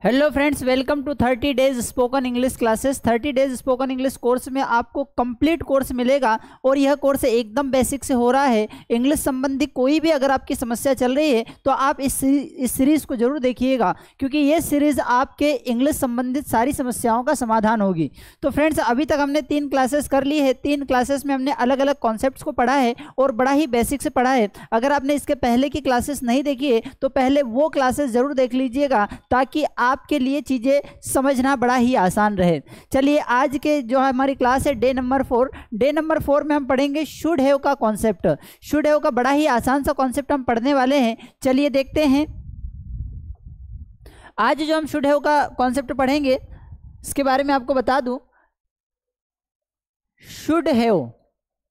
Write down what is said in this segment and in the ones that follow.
Hello friends, welcome to 30 days spoken English classes. 30 days spoken English course में आपको complete course मिलेगा और यह कोर्स एकदम बेसिक से हो रहा है। इंग्लिश संबंधी कोई भी अगर आपकी समस्या चल रही है तो आप इस सीरीज़ को जरूर देखिएगा, क्योंकि ये सीरीज़ आपके इंग्लिश संबंधित सारी समस्याओं का समाधान होगी। तो फ्रेंड्स, अभी तक हमने 3 क्लासेस कर ली है। 3 क्लासेस में हमने अलग अलग कॉन्सेप्ट्स को पढ़ा है और बड़ा ही बेसिक से पढ़ा है। अगर आपने इसके पहले की क्लासेस नहीं देखी है तो पहले वो क्लासेस जरूर देख लीजिएगा, ताकि आपके लिए चीजें समझना बड़ा ही आसान रहे। चलिए, आज के जो हमारी क्लास है डे नंबर 4। डे नंबर 4 में हम पढ़ेंगे शुड हैव का कॉन्सेप्ट। शुड हैव का बड़ा ही आसान सा कॉन्सेप्ट हम पढ़ने वाले हैं। चलिए देखते हैं। आज जो हम शुड हैव का कॉन्सेप्ट पढ़ेंगे इसके बारे में आपको बता दूं। शुड हैव,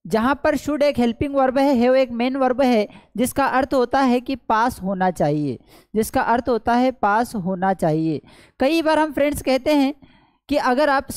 जहां पर शुड एक हेल्पिंग वर्ब है, हैव एक मेन वर्ब है, जिसका अर्थ होता है कि पास होना चाहिए। जिसका अर्थ होता है पास होना चाहिए। कई बार हम फ्रेंड्स कहते हैं कि अगर आप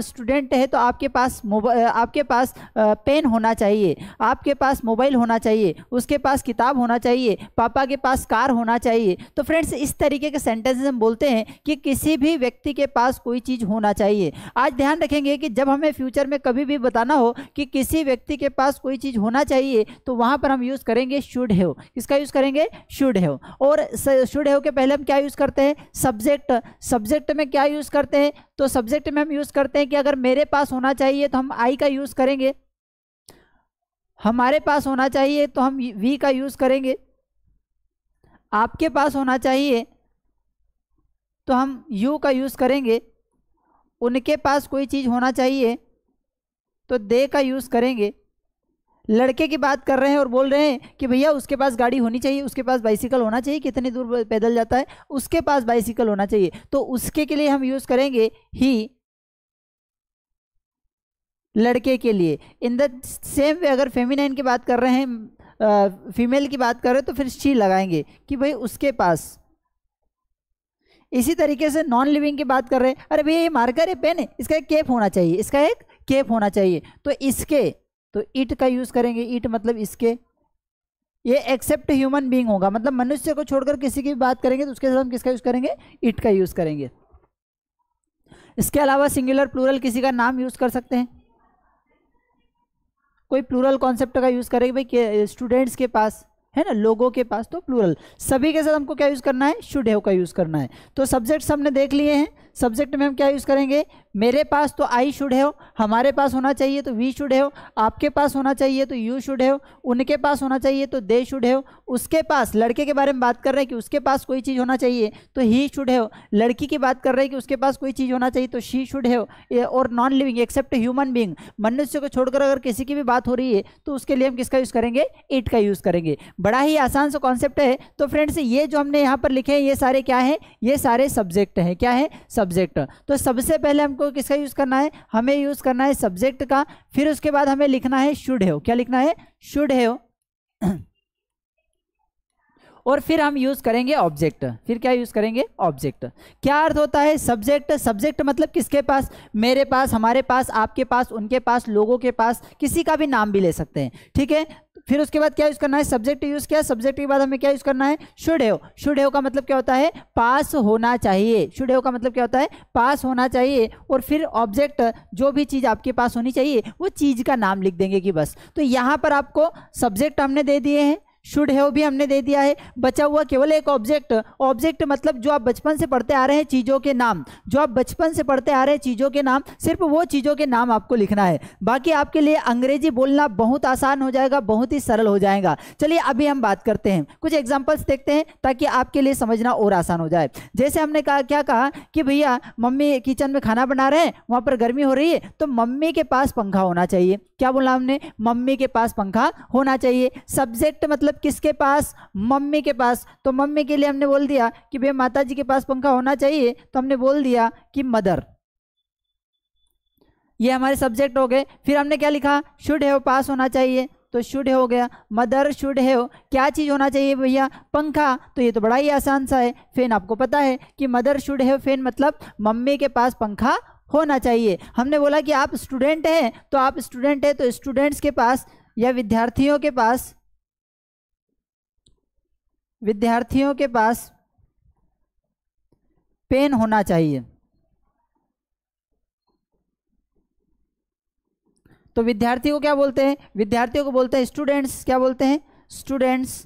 स्टूडेंट हैं तो आपके पास पेन होना चाहिए, आपके पास मोबाइल होना चाहिए, उसके पास किताब होना चाहिए, पापा के पास कार होना चाहिए। तो फ्रेंड्स, इस तरीके के सेंटेंसेस हम बोलते हैं कि किसी भी व्यक्ति के पास कोई चीज़ होना चाहिए। आज ध्यान रखेंगे कि जब हमें फ्यूचर में कभी भी बताना हो कि किसी व्यक्ति के पास कोई चीज़ होना चाहिए तो वहाँ पर हम यूज़ करेंगे शुड हैव। किसका यूज़ करेंगे? Should have. और शुड हैव के पहले हम क्या यूज़ करते हैं? सब्जेक्ट। सब्जेक्ट में क्या यूज़ करते हैं? तो सब्जेक्ट में हम यूज करते हैं कि अगर मेरे पास होना चाहिए तो हम आई का यूज करेंगे, हमारे पास होना चाहिए तो हम वी का यूज करेंगे, आपके पास होना चाहिए तो हम यू का यूज करेंगे, उनके पास कोई चीज होना चाहिए तो दे का यूज करेंगे। लड़के की बात कर रहे हैं और बोल रहे हैं कि भैया उसके पास गाड़ी होनी चाहिए, उसके पास बाइसिकल होना चाहिए, कितनी दूर पैदल जाता है, उसके पास बाइसिकल होना चाहिए, तो उसके के लिए हम यूज करेंगे ही। लड़के के लिए इन द सेम वे अगर फेमिनाइन की बात कर रहे हैं, फीमेल की बात कर रहे हैं, तो फिर शी लगाएंगे कि भाई उसके पास। इसी तरीके से नॉन लिविंग की बात कर रहे हैं, अरे भैया ये मार्कर है, पेन है, इसका एक केप होना चाहिए, इसका एक केप होना चाहिए, तो इसके तो इट का यूज करेंगे। इट मतलब इसके। ये एक्सेप्ट ह्यूमन बीइंग होगा, मतलब मनुष्य को छोड़कर किसी की भी बात करेंगे तो उसके साथ हम किसका यूज करेंगे? इट का यूज करेंगे। इसके अलावा सिंगुलर प्लूरल किसी का नाम यूज कर सकते हैं। कोई प्लूरल कॉन्सेप्ट का यूज करेंगे, भाई स्टूडेंट्स के पास है ना, लोगों के पास, तो प्लूरल। सभी के साथ हमको क्या यूज करना है? शुड हैव का यूज करना है। तो सब्जेक्ट्स हमने देख लिए हैं। सब्जेक्ट में हम क्या यूज करेंगे? मेरे पास तो आई शुड हैव, हमारे पास होना चाहिए तो वी शुड हैव, आपके पास होना चाहिए तो यू शुड हैव, उनके पास होना चाहिए तो दे शुड हैव, उसके पास, लड़के के बारे में बात कर रहे हैं कि उसके पास कोई चीज़ होना चाहिए तो ही शुड हैव, लड़की की बात कर रहे हैं कि उसके पास कोई चीज़ होना चाहिए तो शी शुड हैव। और non living except human being, मनुष्य को छोड़कर अगर किसी की भी बात हो रही है तो उसके लिए हम किसका यूज करेंगे? इट का यूज करेंगे। बड़ा ही आसान सा कॉन्सेप्ट है। तो फ्रेंड्स, ये जो हमने यहाँ पर लिखे हैं ये सारे क्या है? ये सारे सब्जेक्ट हैं। क्या है? सब्जेक्ट। तो सबसे पहले हमको किसका यूज करना है? हमें यूज करना है सब्जेक्ट का। फिर उसके बाद हमें लिखना है शुड हैव। क्या लिखना है? Should have. और फिर हम यूज करेंगे ऑब्जेक्ट। फिर क्या यूज करेंगे? ऑब्जेक्ट। क्या अर्थ होता है सब्जेक्ट? सब्जेक्ट मतलब किसके पास? मेरे पास, हमारे पास, आपके पास, उनके पास, लोगों के पास, किसी का भी नाम भी ले सकते हैं। ठीक है। फिर उसके बाद क्या यूज करना है? सब्जेक्ट यूज किया। सब्जेक्ट के बाद हमें क्या यूज करना है? Should have. शुड हैव का मतलब क्या होता है? पास होना चाहिए। शुड हैव का मतलब क्या होता है? पास होना चाहिए। और फिर ऑब्जेक्ट, जो भी चीज आपके पास होनी चाहिए वो चीज का नाम लिख देंगे कि बस। तो यहां पर आपको सब्जेक्ट हमने दे दिए हैं, शुड हैव भी हमने दे दिया है, बचा हुआ केवल एक ऑब्जेक्ट। ऑब्जेक्ट मतलब जो आप बचपन से पढ़ते आ रहे हैं चीज़ों के नाम, जो आप बचपन से पढ़ते आ रहे हैं चीज़ों के नाम, सिर्फ वो चीज़ों के नाम आपको लिखना है। बाकी आपके लिए अंग्रेजी बोलना बहुत आसान हो जाएगा, बहुत ही सरल हो जाएगा। चलिए अभी हम बात करते हैं, कुछ एग्जाम्पल्स देखते हैं ताकि आपके लिए समझना और आसान हो जाए। जैसे हमने कहा, क्या कहा कि भैया मम्मी किचन में खाना बना रहे हैं, वहाँ पर गर्मी हो रही है तो मम्मी के पास पंखा होना चाहिए। क्या बोला हमने? मम्मी के पास पंखा होना चाहिए। सब्जेक्ट मतलब किसके पास? मम्मी के पास। तो मम्मी के लिए हमने बोल दिया कि भैया माता जी के पास पंखा होना चाहिए, तो हमने बोल दिया कि मदर। ये हमारे सब्जेक्ट हो गए। फिर हमने क्या लिखा? शुड हैव, पास होना चाहिए, तो शुड हैव हो गया। मदर शुड हैव, क्या चीज होना चाहिए भैया? पंखा। तो ये तो बड़ा ही आसान सा है। फैन, आपको पता है कि मदर शुड हैव फैन मतलब मम्मी के पास पंखा होना चाहिए। हमने बोला कि आप स्टूडेंट हैं, तो आप स्टूडेंट हैं तो स्टूडेंट्स के पास या विद्यार्थियों के पास पेन होना चाहिए। तो विद्यार्थियों को क्या बोलते हैं? विद्यार्थियों को बोलते हैं स्टूडेंट्स। क्या बोलते हैं? स्टूडेंट्स।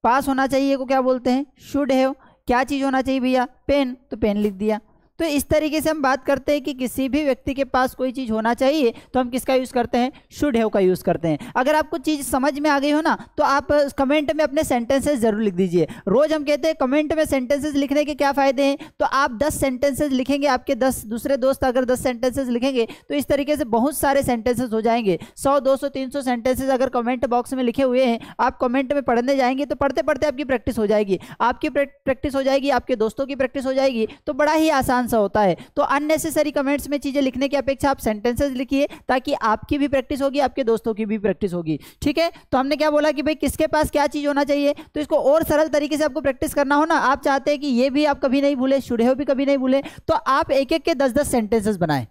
पास होना चाहिए को क्या बोलते हैं? Should have. क्या चीज होना चाहिए भैया? पेन, तो पेन लिख दिया। तो इस तरीके से हम बात करते हैं कि किसी भी व्यक्ति के पास कोई चीज होना चाहिए तो हम किसका यूज करते हैं? शुड हैव का यूज करते हैं। अगर आपको चीज समझ में आ गई हो ना तो आप कमेंट में अपने सेंटेंसेस जरूर लिख दीजिए। रोज हम कहते हैं कमेंट में सेंटेंसेस लिखने के क्या फायदे हैं, तो आप 10 सेंटेंसेस लिखेंगे, आपके 10 दूसरे दोस्त अगर 10 सेंटेंसेस लिखेंगे तो इस तरीके से बहुत सारे सेंटेंसेस हो जाएंगे। 100, 200, 300 सेंटेंसेस अगर कमेंट बॉक्स में लिखे हुए हैं, आप कमेंट में पढ़ने जाएंगे तो पढ़ते पढ़ते आपकी प्रैक्टिस हो जाएगी, आपकी प्रैक्टिस हो जाएगी, आपके दोस्तों की प्रैक्टिस हो जाएगी, तो बड़ा ही आसान सा होता है। तो अननेसेसरी कमेंट्स में चीजें लिखने की अपेक्षा आप सेंटेंसेस लिखिए ताकि आपकी भी प्रैक्टिस होगी, आपके दोस्तों की भी प्रैक्टिस होगी। ठीक है, तो हमने क्या बोला कि भाई किसके पास क्या चीज होना चाहिए, तो इसको और सरल तरीके से आपको प्रैक्टिस करना हो ना, आप चाहते हैं कि ये भी आप कभी नहीं भूले, शुड हैव भी कभी नहीं भूले, तो आप एक एक के 10-10 सेंटेंसेस बनाएं।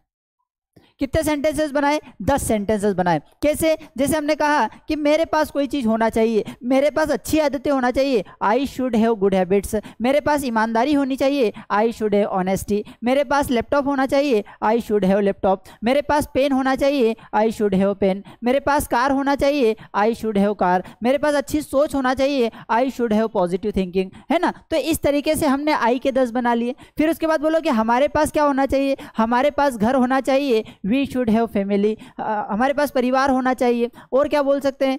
कितने सेंटेंसेस बनाए? 10 सेंटेंसेस बनाए। कैसे? जैसे हमने कहा कि मेरे पास कोई चीज होना चाहिए, मेरे पास अच्छी आदतें होना चाहिए, I should have good habits. मेरे पास ईमानदारी होनी चाहिए, आई शुड हैव ऑनेस्टी। मेरे पास लैपटॉप होना चाहिए, आई शुड हैव लैपटॉप। मेरे पास पेन होना चाहिए, आई शुड हैव पेन। मेरे पास कार होना चाहिए, आई शुड हैव कार। मेरे पास अच्छी सोच होना चाहिए, I should have positive thinking, है ना। तो इस तरीके से हमने आई के 10 बना लिए। फिर उसके बाद बोलो कि हमारे पास क्या होना चाहिए? हमारे पास घर होना चाहिए, वी शुड हैव फैमिली। हमारे पास परिवार होना चाहिए। और क्या बोल सकते हैं?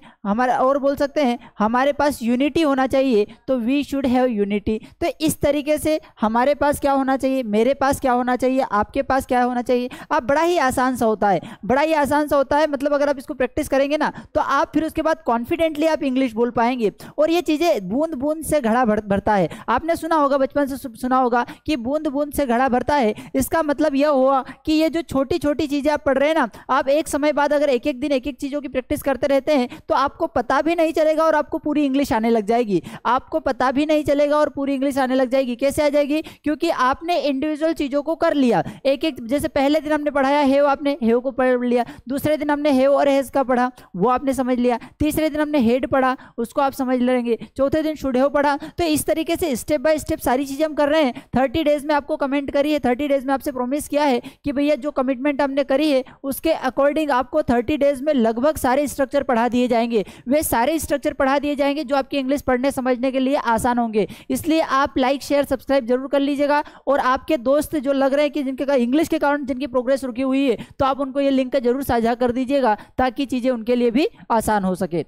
और बोल सकते हैं हमारे पास यूनिटी होना चाहिए, तो वी शुड हैव यूनिटी। तो इस तरीके से हमारे पास क्या होना चाहिए, मेरे पास क्या होना चाहिए, आपके पास क्या होना चाहिए। अब बड़ा ही आसान सा होता है, बड़ा ही आसान सा होता है। मतलब अगर आप इसको प्रैक्टिस करेंगे ना तो आप फिर उसके बाद कॉन्फिडेंटली आप इंग्लिश बोल पाएंगे। और ये चीजें बूंद बूंद से घड़ा भरता है। आपने सुना होगा, बचपन से सुना होगा कि बूंद बूंद से घड़ा भरता है। इसका मतलब यह हुआ कि ये जो छोटी छोटी चीजें आप पढ़ रहे हैं ना, आप एक समय बाद अगर एक एक दिन एक एक चीजों की प्रैक्टिस करते रहते हैं तो आपको पता भी नहीं चलेगा और आपको पूरी इंग्लिश आने लग जाएगी। आपको पता भी नहीं चलेगा और पूरी इंग्लिश आने लग जाएगी। कैसे आ जाएगी? क्योंकि आपने इंडिविजुअल चीजों को कर लिया। एक एक, जैसे पहले दिन हमने पढ़ाया हेव, आपने हेव को पढ़ लिया। दूसरे दिन हमने हेव और हैज का पढ़ा, वो आपने समझ लिया। तीसरे दिन हमने हेड पढ़ा, उसको आप समझ लेंगे। चौथे दिन शुड हैव पढ़ा। तो इस तरीके से स्टेप बाय स्टेप सारी चीजें हम कर रहे हैं। 30 डेज में आपको कमेंट करी है, 30 डेज में आपसे प्रॉमिस किया है कि भैया जो कमिटमेंट हमने करी है उसके अकॉर्डिंग आपको 30 डेज में लगभग सारे स्ट्रक्चर पढ़ा दिए जाएंगे। वे सारे स्ट्रक्चर पढ़ा दिए जाएंगे जो आपकी इंग्लिश पढ़ने समझने के लिए आसान होंगे। इसलिए आप लाइक शेयर सब्सक्राइब जरूर कर लीजिएगा। और आपके दोस्त जो लग रहे हैं कि जिनके इंग्लिश के कारण जिनकी प्रोग्रेस रुकी हुई है, तो आप उनको ये लिंक जरूर साझा कर दीजिएगा ताकि चीजें उनके लिए भी आसान हो सके।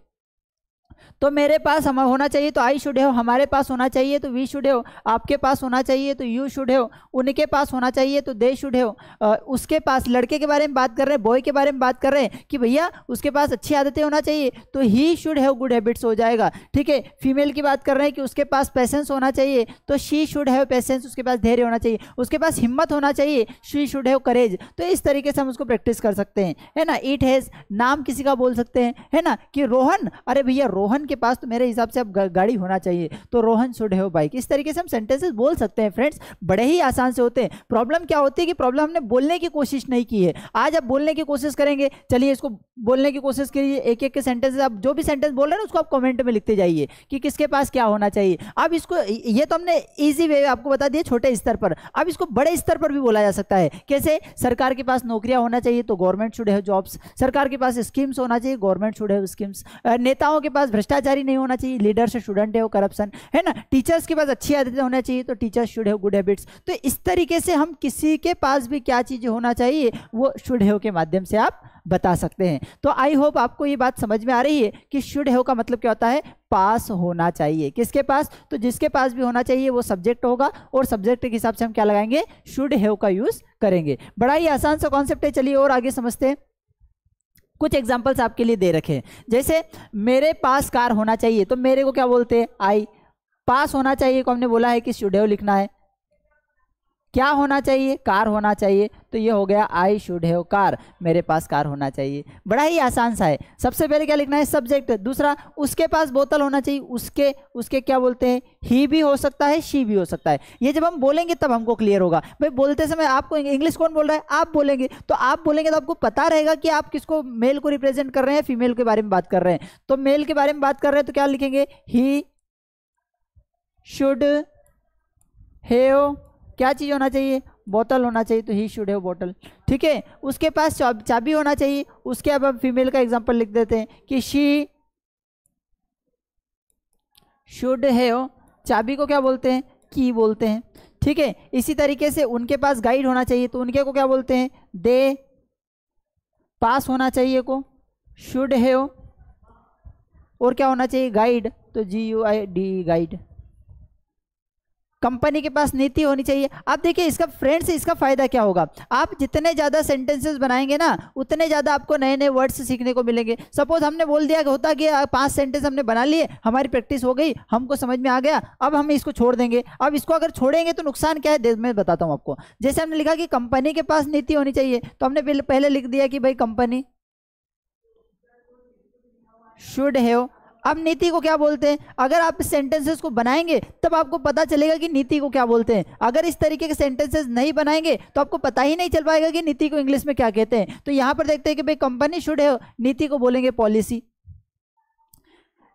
तो मेरे पास हम होना चाहिए तो आई शुड हैव, हमारे पास होना चाहिए तो वी शुड हैव, आपके पास होना चाहिए तो यू शुड हैव, उनके पास होना चाहिए तो दे शुड हैव। उसके पास, लड़के के बारे में बात कर रहे हैं, बॉय के बारे में बात कर रहे हैं कि भैया उसके पास अच्छी आदतें होना चाहिए तो he should have good habits हो जाएगा। ठीक है, फीमेल की बात कर रहे हैं कि उसके पास पेशेंस होना चाहिए तो शी शुड हैव पेशेंस, उसके पास धैर्य होना चाहिए। उसके पास हिम्मत होना चाहिए, शी शुड हैव करेज। तो इस तरीके से हम उसको प्रैक्टिस कर सकते हैं, है ना। इट हैज, नाम किसी का बोल सकते हैं, है ना, कि रोहन, अरे भैया रोहन के पास तो मेरे हिसाब से अब गाड़ी होना चाहिए तो रोहन शुड हैव बाइक। इस तरीके से हम सेंटेंसेस बोल सकते हैं फ्रेंड्स, बड़े ही आसान से होते हैं। प्रॉब्लम क्या होती है कि प्रॉब्लम हमने बोलने की कोशिश नहीं की है। आज आप बोलने की कोशिश करेंगे, चलिए इसको बोलने की कोशिश करिए। एक एक के सेंटेंसेस, आप जो भी सेंटेंस बोल रहे हैं ना उसको आप कमेंट में लिखते जाइए कि किसके पास क्या होना चाहिए। अब इसको, ये तो हमने इजी वे आपको बता दिया छोटे स्तर पर, अब इसको बड़े स्तर पर भी बोला जा सकता है। कैसे? सरकार के पास नौकरियां होना चाहिए तो गवर्नमेंट शुड हैव जॉब्स। सरकार के पास स्कीम्स होना चाहिए, गवर्नमेंट शुड हैव स्कीम्स। नेताओं के पास भ्रष्टाचारी नहीं होना चाहिए, लीडर से स्टूडेंट है वो करप्शन, है ना। टीचर्स के पास अच्छी आदतें होना चाहिए तो teachers should have good habits. तो इस तरीके से हम किसी के पास भी क्या चीजें होना चाहिए वो शुड हैव के माध्यम से आप बता सकते हैं। तो आई होप आपको ये बात समझ में आ रही है कि शुड हैव का मतलब क्या होता है? पास होना चाहिए। किसके पास? तो जिसके पास भी होना चाहिए वो सब्जेक्ट होगा और सब्जेक्ट के हिसाब से हम क्या लगाएंगे? शुड हैव का यूज करेंगे। बड़ा ही आसान सा कॉन्सेप्ट है। चलिए और आगे समझते हैं। कुछ एग्जांपल्स आपके लिए दे रखे हैं। जैसे मेरे पास कार होना चाहिए तो मेरे को क्या बोलते हैं? आई। पास होना चाहिए को हमने बोला है कि शुड हैव लिखना है। क्या होना चाहिए? कार होना चाहिए, तो ये हो गया आई शुड हैव कार, मेरे पास कार होना चाहिए। बड़ा ही आसान सा है। सबसे पहले क्या लिखना है? सब्जेक्ट। दूसरा, उसके पास बोतल होना चाहिए। उसके, उसके क्या बोलते हैं? ही भी हो सकता है, शी भी हो सकता है। ये जब हम बोलेंगे तब हमको क्लियर होगा। भाई बोलते समय आपको इंग्लिश कौन बोल रहा है? आप बोलेंगे, तो आप बोलेंगे तो आपको पता रहेगा कि आप किसको, मेल को रिप्रेजेंट कर रहे हैं, फीमेल के बारे में बात कर रहे हैं। तो मेल के बारे में बात कर रहे हैं तो क्या लिखेंगे? ही शुड हैव क्या चीज़ होना चाहिए, बोतल होना चाहिए, तो ही शुड हैव बोतल। ठीक है, उसके पास चाबी होना चाहिए, उसके अब हम फीमेल का एग्जांपल लिख देते हैं कि शी शुड हैव, चाबी को क्या बोलते हैं, की बोलते हैं। ठीक है, इसी तरीके से उनके पास गाइड होना चाहिए, तो उनके को क्या बोलते हैं, दे, पास होना चाहिए को शुड हैव, और क्या होना चाहिए, गाइड, तो GUID गाइड। कंपनी के पास नीति होनी चाहिए। आप देखिए इसका फ्रेंड्स, इसका फायदा क्या होगा, आप जितने ज़्यादा सेंटेंसेस बनाएंगे ना उतने ज़्यादा आपको नए नए वर्ड्स सीखने को मिलेंगे। सपोज हमने बोल दिया कि होता कि 5 सेंटेंस हमने बना लिए, हमारी प्रैक्टिस हो गई, हमको समझ में आ गया, अब हम इसको छोड़ देंगे। अब इसको अगर छोड़ेंगे तो नुकसान क्या है, मैं बताता हूँ आपको। जैसे हमने लिखा कि कंपनी के पास नीति होनी चाहिए, तो हमने पहले लिख दिया कि भाई कंपनी शुड हैव। अब नीति को क्या बोलते हैं, अगर आप सेंटेंसेस को बनाएंगे तब आपको पता चलेगा कि नीति को क्या बोलते हैं। अगर इस तरीके के सेंटेंसेस नहीं बनाएंगे तो आपको पता ही नहीं चल पाएगा कि नीति को इंग्लिश में क्या कहते हैं। तो यहां पर देखते हैं कि भाई कंपनी शुड है, नीति को बोलेंगे पॉलिसी।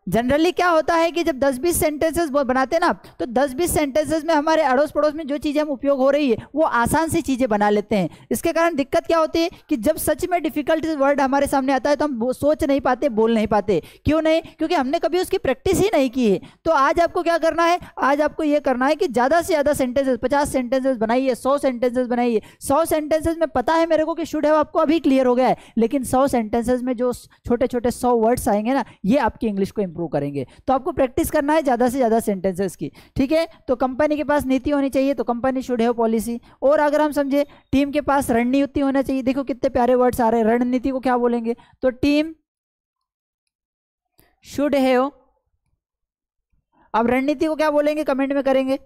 जनरली क्या होता है कि जब 10-20 सेंटेंसेस बनाते हैं ना, तो 10-20 सेंटेंसेस में हमारे अड़ोस पड़ोस में जो चीज़ें हम उपयोग हो रही है वो आसान सी चीज़ें बना लेते हैं। इसके कारण दिक्कत क्या होती है कि जब सच में डिफिकल्ट वर्ड हमारे सामने आता है तो हम सोच नहीं पाते, बोल नहीं पाते। क्यों नहीं, क्योंकि हमने कभी उसकी प्रैक्टिस ही नहीं की है। तो आज आपको क्या करना है, आज आपको ये करना है कि ज़्यादा से ज़्यादा सेंटेंसेस, 50 सेंटेंसेस बनाइए, 100 सेंटेंसेस बनाइए। 100 सेंटेंसेस में पता है मेरे को कि शुड हैव आपको अभी क्लियर हो गया है, लेकिन 100 सेंटेंसेस में जो छोटे छोटे 100 वर्ड्स आएंगे ना, ये आपकी इंग्लिश को इंप्रूव करेंगे। तो आपको प्रैक्टिस करना है ज़्यादा से ज़्यादा सेंटेंसेस की। ठीक है, तो कंपनी के पास नीति होनी चाहिए, तो कंपनी शुड हैव पॉलिसी। और अगर हम समझे टीम के पास रणनीति होना चाहिए, देखो कितने प्यारे वर्ड्स आ रहे हैं। रणनीति को क्या बोलेंगे, तो टीम शुड हैव। अब रणनीति को क्या बोलेंगे, कमेंट में करेंगे।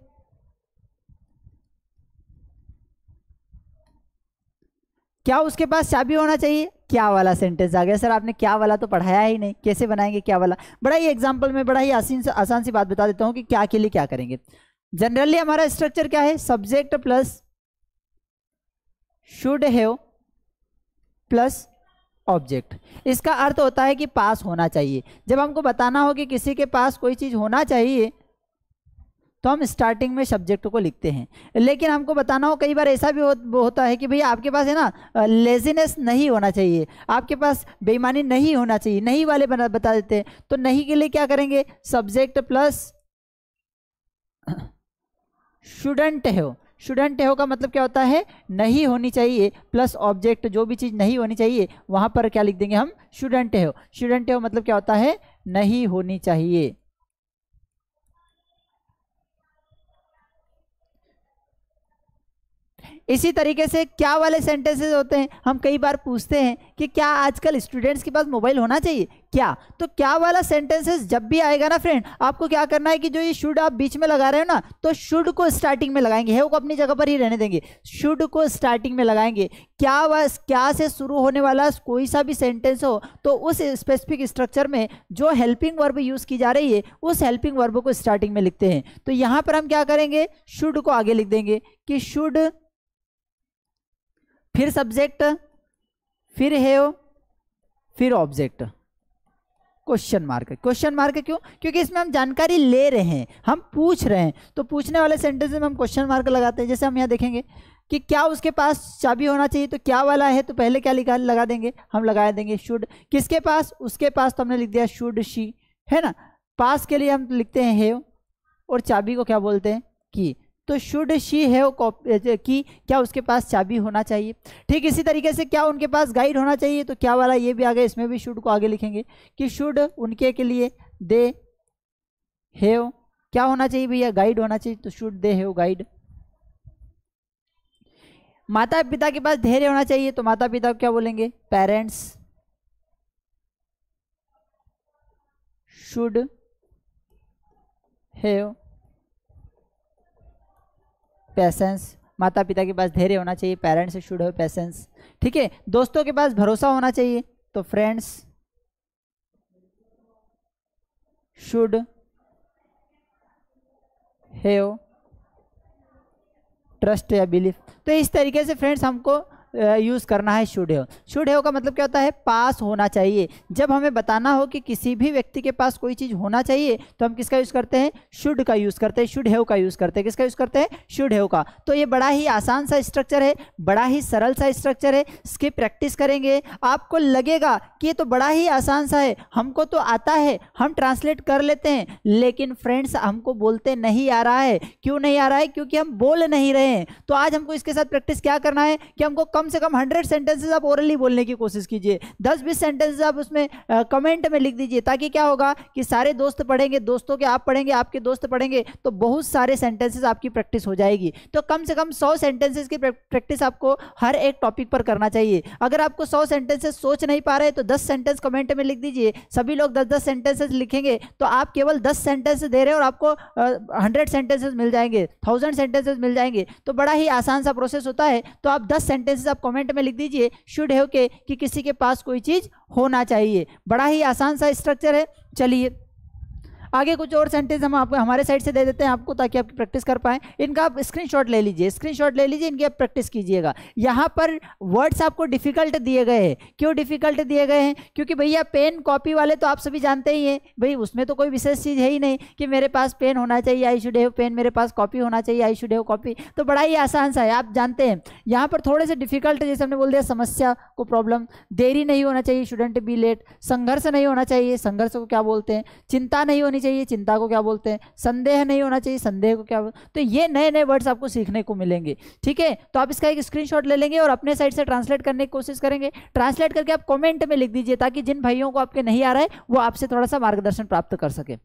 क्या उसके पास चाबी होना चाहिए, क्या वाला सेंटेंस आ गया सर, आपने क्या वाला तो पढ़ाया ही नहीं, कैसे बनाएंगे क्या वाला। बड़ा ही एग्जांपल में बड़ा ही आसान सी बात बता देता हूं कि क्या के लिए क्या करेंगे। जनरली हमारा स्ट्रक्चर क्या है, subject plus should have plus object. इसका अर्थ होता है कि पास होना चाहिए। जब हमको बताना हो कि किसी के पास कोई चीज होना चाहिए तो हम स्टार्टिंग में सब्जेक्ट को लिखते हैं। लेकिन हमको बताना हो, कई बार ऐसा भी होता है कि भैया आपके पास है ना लेजीनेस नहीं होना चाहिए, आपके पास बेईमानी नहीं होना चाहिए, नहीं वाले बता देते हैं। तो नहीं के लिए क्या करेंगे, subject plus shouldn't have. Shouldn't have का मतलब क्या होता है, नहीं होनी चाहिए, प्लस ऑब्जेक्ट, जो भी चीज़ नहीं होनी चाहिए वहां पर क्या लिख देंगे हम, शुडंट हैव। शुडंट हैव मतलब क्या होता है, नहीं होनी चाहिए। इसी तरीके से क्या वाले सेंटेंसेस होते हैं, हम कई बार पूछते हैं कि क्या आजकल स्टूडेंट्स के पास मोबाइल होना चाहिए क्या। तो क्या वाला सेंटेंसेस जब भी आएगा ना फ्रेंड, आपको क्या करना है कि जो ये शुड आप बीच में लगा रहे हो ना, तो शुड को स्टार्टिंग में लगाएंगे, हैव को अपनी जगह पर ही रहने देंगे, शुड को स्टार्टिंग में लगाएंगे। क्या से शुरू होने वाला कोई सा भी सेंटेंस हो तो उस स्पेसिफिक स्ट्रक्चर में जो हेल्पिंग वर्ब यूज की जा रही है उस हेल्पिंग वर्ब को स्टार्टिंग में लिखते हैं। तो यहां पर हम क्या करेंगे, शुड को आगे लिख देंगे कि शुड, फिर सब्जेक्ट, फिर हैव, फिर object. Question mark, question mark क्यों, क्योंकि इसमें हम जानकारी ले रहे हैं, हम पूछ रहे हैं, तो पूछने वाले सेंटेंस में हम क्वेश्चन मार्क लगाते हैं। जैसे हम यहाँ देखेंगे कि क्या उसके पास चाबी होना चाहिए, तो क्या वाला है तो पहले क्या लगा देंगे, हम लगा देंगे शुड। किसके पास, उसके पास, तो हमने लिख दिया शुड शी, है ना। पास के लिए हम लिखते हैं हैव, और चाबी को क्या बोलते हैं, की। तो शुड शी हैव की, क्या उसके पास चाबी होना चाहिए। ठीक इसी तरीके से क्या उनके पास गाइड होना चाहिए, तो क्या वाला ये भी आ गया, इसमें भी शुड को आगे लिखेंगे कि शुड उनके के लिए, दे हैव क्या होना चाहिए भैया, गाइड होना चाहिए, तो शुड दे हैव गाइड। माता पिता के पास धैर्य होना चाहिए, तो माता पिता को क्या बोलेंगे, पेरेंट्स शुड हैव पेशेंस। माता पिता के पास धैर्य होना चाहिए, पेरेंट्स शुड हैव पेशेंस। ठीक है, दोस्तों के पास भरोसा होना चाहिए, तो फ्रेंड्स शुड हैव ट्रस्ट या बिलीफ। तो इस तरीके से फ्रेंड्स हमको यूज़ करना है शुड हैव। शुड हैव का मतलब क्या होता है, पास होना चाहिए। जब हमें बताना हो कि किसी भी व्यक्ति के पास कोई चीज़ होना चाहिए तो हम किसका यूज़ करते हैं, शुड का यूज़ करते हैं, शुड हैव का यूज़ करते हैं। किसका यूज़ करते हैं, शुड हैव का। तो ये बड़ा ही आसान सा स्ट्रक्चर है, बड़ा ही सरल सा स्ट्रक्चर है। इसकी प्रैक्टिस करेंगे आपको लगेगा कि ये तो बड़ा ही आसान सा है, हमको तो आता है, हम ट्रांसलेट कर लेते हैं। लेकिन फ्रेंड्स हमको बोलते नहीं आ रहा है। क्यों नहीं आ रहा है, क्योंकि हम बोल नहीं रहे हैं। तो आज हमको इसके साथ प्रैक्टिस क्या करना है कि हमको कम से कम 100 सेंटेंसेस आप ओरली बोलने की कोशिश कीजिए, 10-20 सेंटेंसेस आप उसमें कमेंट में लिख दीजिए, ताकि क्या होगा कि सारे दोस्त पढ़ेंगे, दोस्तों के आप पढ़ेंगे, आपके दोस्त पढ़ेंगे, तो बहुत सारे सेंटेंसेस आपकी प्रैक्टिस हो जाएगी। तो कम से कम 100 सेंटेंसेस की प्रैक्टिस आपको हर एक टॉपिक पर करना चाहिए। अगर आपको 100 सेंटेंसेस सोच नहीं पा रहे तो 10 सेंटेंस कमेंट में लिख दीजिए। सभी लोग 10-10 सेंटेंसेस लिखेंगे तो आप केवल 10 सेंटेंस दे रहे हैं और आपको 100 सेंटेंसेस मिल जाएंगे, 1000 सेंटेंसेस मिल जाएंगे। तो बड़ा ही आसान सा प्रोसेस होता है। तो आप 10 सेंटेंसेस आप कमेंट में लिख दीजिए शुड हैव के, कि किसी के पास कोई चीज होना चाहिए। बड़ा ही आसान सा स्ट्रक्चर है। चलिए आगे कुछ और सेंटेंस हम आपको हमारे साइड से दे देते हैं आपको, ताकि आप प्रैक्टिस कर पाएं। इनका आप स्क्रीनशॉट ले लीजिए, स्क्रीनशॉट ले लीजिए, इनकी आप प्रैक्टिस कीजिएगा। यहाँ पर वर्ड्स आपको डिफिकल्ट दिए गए हैं। क्यों डिफिकल्ट दिए गए हैं, क्योंकि भैया पेन कॉपी वाले तो आप सभी जानते ही हैं भाई, उसमें तो कोई विशेष चीज़ है ही नहीं कि मेरे पास पेन होना चाहिए, आई शुड हैव पेन, मेरे पास कॉपी होना चाहिए, आई शुड हैव कॉपी। तो बड़ा ही आसान सा है, आप जानते हैं। यहाँ पर थोड़े से डिफिकल्ट, जैसे हमने बोल दिया समस्या को प्रॉब्लम, देरी नहीं होना चाहिए, शुडंट बी लेट, संघर्ष नहीं होना चाहिए, संघर्ष को क्या बोलते हैं, चिंता नहीं होनी चाहिए, चिंता को क्या बोलते हैं, संदेह नहीं होना चाहिए, संदेह को क्या बोलते हैं। तो ये नए नए वर्ड्स आपको सीखने को मिलेंगे। ठीक है, तो आप इसका एक स्क्रीनशॉट ले लेंगे और अपने साइड से ट्रांसलेट करने की कोशिश करेंगे। ट्रांसलेट करके आप कमेंट में लिख दीजिए, ताकि जिन भाइयों को आपके नहीं आ रहा है वो आपसे थोड़ा सा मार्गदर्शन प्राप्त कर सके।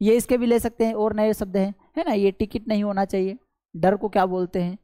ये इसके भी ले सकते हैं, और नए शब्द हैं, है ना। ये टिकट नहीं होना चाहिए, डर को क्या बोलते हैं,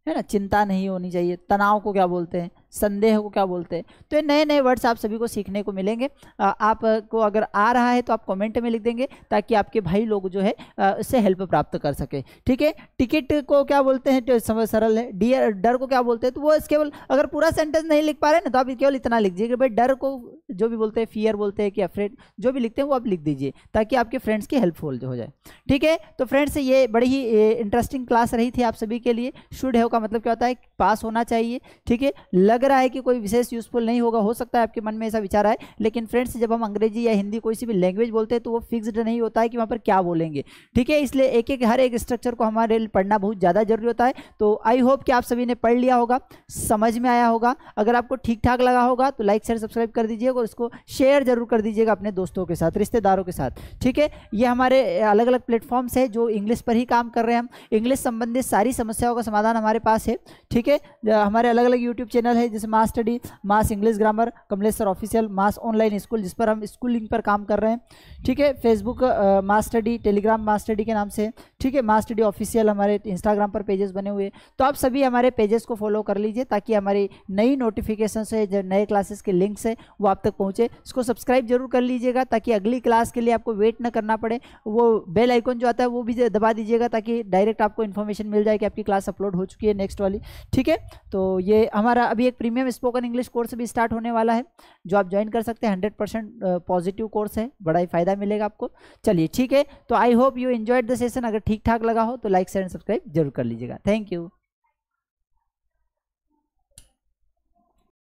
है ना। चिंता नहीं होनी चाहिए, तनाव को क्या बोलते हैं, संदेह को क्या बोलते हैं। तो ये नए नए वर्ड्स आप सभी को सीखने को मिलेंगे। आपको अगर आ रहा है तो आप कमेंट में लिख देंगे, ताकि आपके भाई लोग जो है इससे हेल्प प्राप्त कर सके। ठीक है, टिकट को क्या बोलते हैं, समझ सरल है। डियर, डर को क्या बोलते हैं, तो वो केवल अगर पूरा सेंटेंस नहीं लिख पा रहे ना, तो आप केवल इतना लिख दीजिए कि भाई डर को जो भी बोलते हैं, फियर बोलते हैं कि अफ्रेड, जो भी लिखते हैं वो आप लिख दीजिए, ताकि आपके फ्रेंड्स की हेल्पफुल हो जाए। ठीक है, तो फ्रेंड्स ये बड़ी ही इंटरेस्टिंग क्लास रही थी आप सभी के लिए। शुड हैव का मतलब क्या होता है, पास होना चाहिए। ठीक है, लग रहा है कि कोई विशेष यूजफुल नहीं होगा, हो सकता है आपके मन में ऐसा विचार आए, लेकिन फ्रेंड्स जब हम अंग्रेजी या हिंदी कोई सी भी लैंग्वेज बोलते हैं तो वो फिक्स्ड नहीं होता है कि वहाँ पर क्या बोलेंगे। ठीक है, इसलिए एक एक हर एक स्ट्रक्चर को हमारे लिए पढ़ना बहुत ज़्यादा जरूरी होता है। तो आई होप कि आप सभी ने पढ़ लिया होगा, समझ में आया होगा। अगर आपको ठीक ठाक लगा होगा तो लाइक शेयर सब्सक्राइब कर दीजिएगा, और इसको शेयर जरूर कर दीजिएगा अपने दोस्तों के साथ, रिश्तेदारों के साथ। ठीक है, ये हमारे अलग अलग प्लेटफॉर्म्स है जो इंग्लिश पर ही काम कर रहे हैं। हम इंग्लिश संबंधित सारी समस्याओं का समाधान हमारे पास है। ठीक है, हमारे अलग अलग यूट्यूब चैनल है, जैसे mass study, mass English grammar, Kamlesh sir official, mass online school, जिस पर हम स्कूलिंग पर काम कर रहे हैं। ठीक है, फेसबुक मास स्टडी, टेलीग्राम मास स्टडी के नाम से। ठीक है, मास स्टडी ऑफिशियल, हमारे इंस्टाग्राम पर पेजेस बने हुए। तो आप सभी हमारे पेजेस को फॉलो कर लीजिए, ताकि हमारी नई नोटिफिकेशन है, जो नए क्लासेस के लिंक्स है वो आप तक पहुँचे। इसको सब्सक्राइब जरूर कर लीजिएगा, ताकि अगली क्लास के लिए आपको वेट न करना पड़े। वो बेल आइकन जो आता है वो भी दबा दीजिएगा, ताकि डायरेक्ट आपको इन्फॉर्मेशन मिल जाए कि आपकी क्लास अपलोड हो चुकी है नेक्स्ट वाली। ठीक है, तो ये हमारा अभी एक प्रीमियम स्पोकन इंग्लिश कोर्स भी स्टार्ट होने वाला है, जो आप ज्वाइन कर सकते हैं। 100% पॉजिटिव कोर्स है, बड़ा ही फायदा मिलेगा आपको। चलिए ठीक है, तो I hope you enjoyed the session. अगर ठीक ठाक लगा हो तो लाइक शेयर एंड सब्सक्राइब जरूर कर लीजिएगा। Thank you.